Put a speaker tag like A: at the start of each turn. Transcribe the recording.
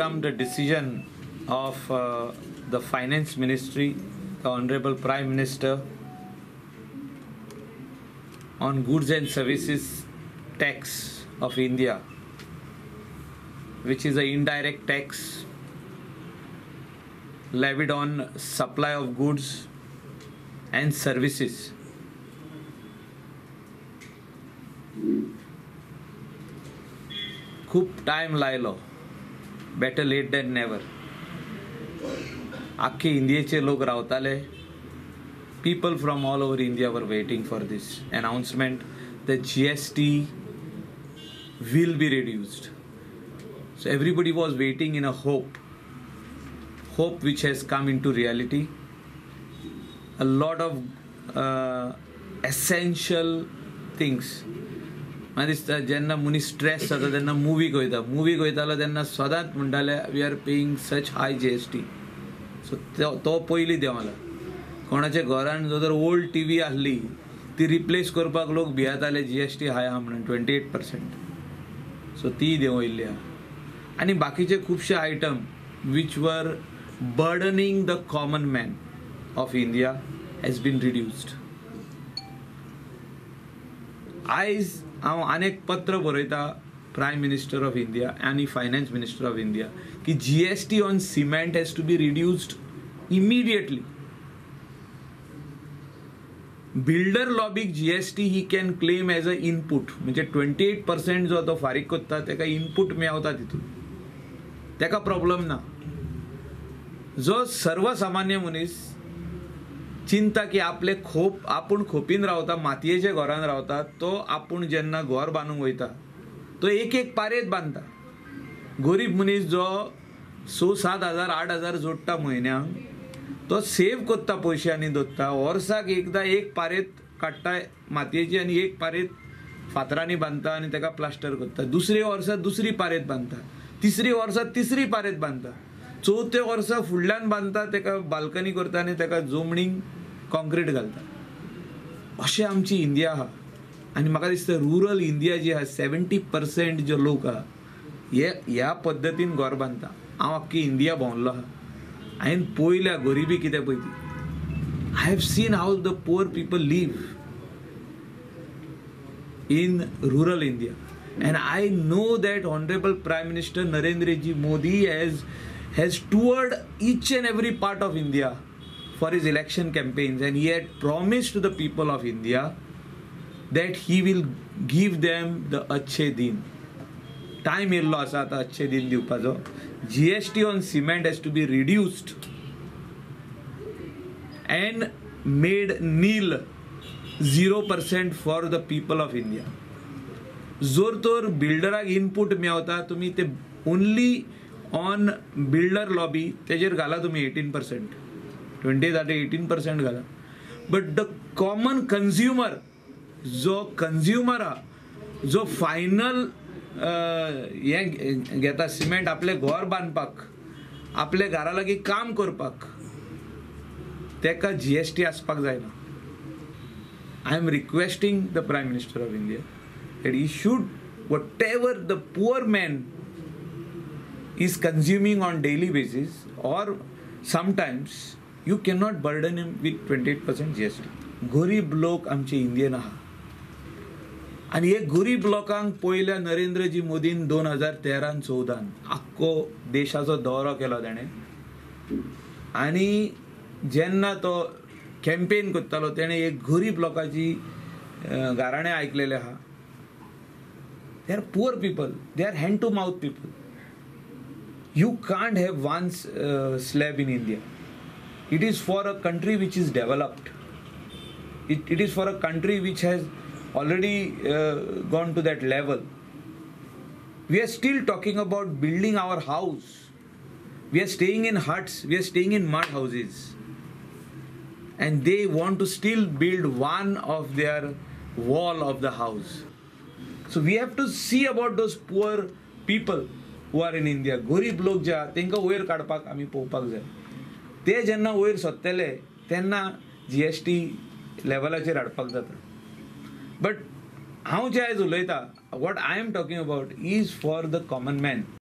A: welcome the decision of the Finance Ministry, the Honorable Prime Minister, on Goods and Services Tax of India, which is an indirect tax levied on supply of goods and services. खूप time लायलो, better late than never. आख्खे इंडियेचे लोक रावताले. People from all over India were waiting for this announcement that GST will be reduced. So everybody was waiting in a hope which has come into reality. A lot of essential things. म्हाका दिसता जेन्ना मनीस stress जाता तेन्ना movie पळयतालो तेन्ना सदांच म्हणटाले we are paying such high GST. So तो पयलीं देंवला. कोणाच्या घरान जर ओल्ड टीव्ही आसली ती रिप्लेस करपाक लोक भियेताले GST हाय आहा म्हणून 28%. सो ती देंवयल्ली आहा. आनी बाकीचे खुबशे item which were burdening the common man of India has been reduced. आयज हांव आनेक पत्र बरयता प्रायम मिनिस्टर ऑफ इंडिया आनी फायनान्स मिनिस्टर ऑफ इंडिया की GST on cement has to be reduced immediately. Builder लॉबीक GST ही can claim as a input, म्हणजे 28% जो तो फारीक करता तेका इनपूट मेळता तितून, तेका प्रॉब्लेम ना. जो सर्वसामान्य मनीस चिंता की आपले आपूण खोपीन रावता, मातयेच्या घरान रावता, तो आपूण जेन्ना घर बांदूंक वयता तो एक पारेत बांदता. गरीब मनीस जो 6-7 हजार 8 हजार जोडटा म्हयन्याक, तो सेव करता पयशे आनी दवरता. वर्साक एकदा एक पारेत काडटा मातयेची आनी एक पारेत फातरांनी बांदता आनी तेका प्लास्टर करता. दुसरे वर्सा दुसरी पारेत बांदता, तिसरी वर्सा तिसरी पारेत बांदता, चौथे वर्सा फुडल्यान बांदता, तेका बाल्कनी करता आनी तेका जमणीक कॉन्क्रीट घालता. अशें आमची इंडिया आहा. आनी म्हाका दिसता रुरल इंडिया जी आहा 70% जो लोक आहा ह्या पद्दतीन घर बांदता. हांव आख्खी इंडिया भोंवल्लो आहा. हांवें पळयल्या गरिबी कितें पळय ती. I have seen how the poor people live in rural India. And I know that Honorable Prime Minister Narendra Ji Modi has toured each and every part of India for his election campaigns, and he had promised to the people of India that he will give them the अच्छे दिन. Time येयल्लो आसा आतां अच्छे दिन दिवपाचो. GST on cement has to be reduced and made nil 0% for the people of India. जोर तोर बिल्डराक इनपूट मेळता तुमी ते ओनली ऑन बिल्डर लॉबी तेजेर घाला तुमी 18%, 20 जाते 18% घाला. बट द कॉमन कंज्युमर जो कंज्युमर हा, जो फायनल हे घेता सिमेंट आपले घर बांदपाक, आपले घरा लागीं काम करपाक, तेका GST आसपाक जायना. I am requesting the prime minister of India that he should, whatever the poor man is consuming on daily basis, or sometimes you cannot burden him with 28% GST. गरीब लोक आमचे इंडियन आहा. आणि हे गरीब लोकांक पयल्या नरेंद्रजी मोदीन 2013-14 आख्खो देशाचो दौरो केलो तेणे. आणि जेन्ना तो कॅम्पेन करतालो तेणे एक गरीब लोकांची गाराणे आयकलेले आहा. They are poor people. They are hand-to-mouth people. You can't have one slab in India. It is for a country which is developed. It is for a country which has already gone to that level. We are still talking about building our house. We are staying in huts. We are staying in mud houses. And they want to still build one of their wall of the house. So we have to see about those poor people who are in India. गरीब लोक जे आहा तेंका वयर काडपाक आमी पळोवपाक जाय. ते जेन्ना वयर सरतले तेन्ना GST लेवलाचेर हाडपाक जाता. बट हांव जे आयज उलयता, what I am talking about is for the common man.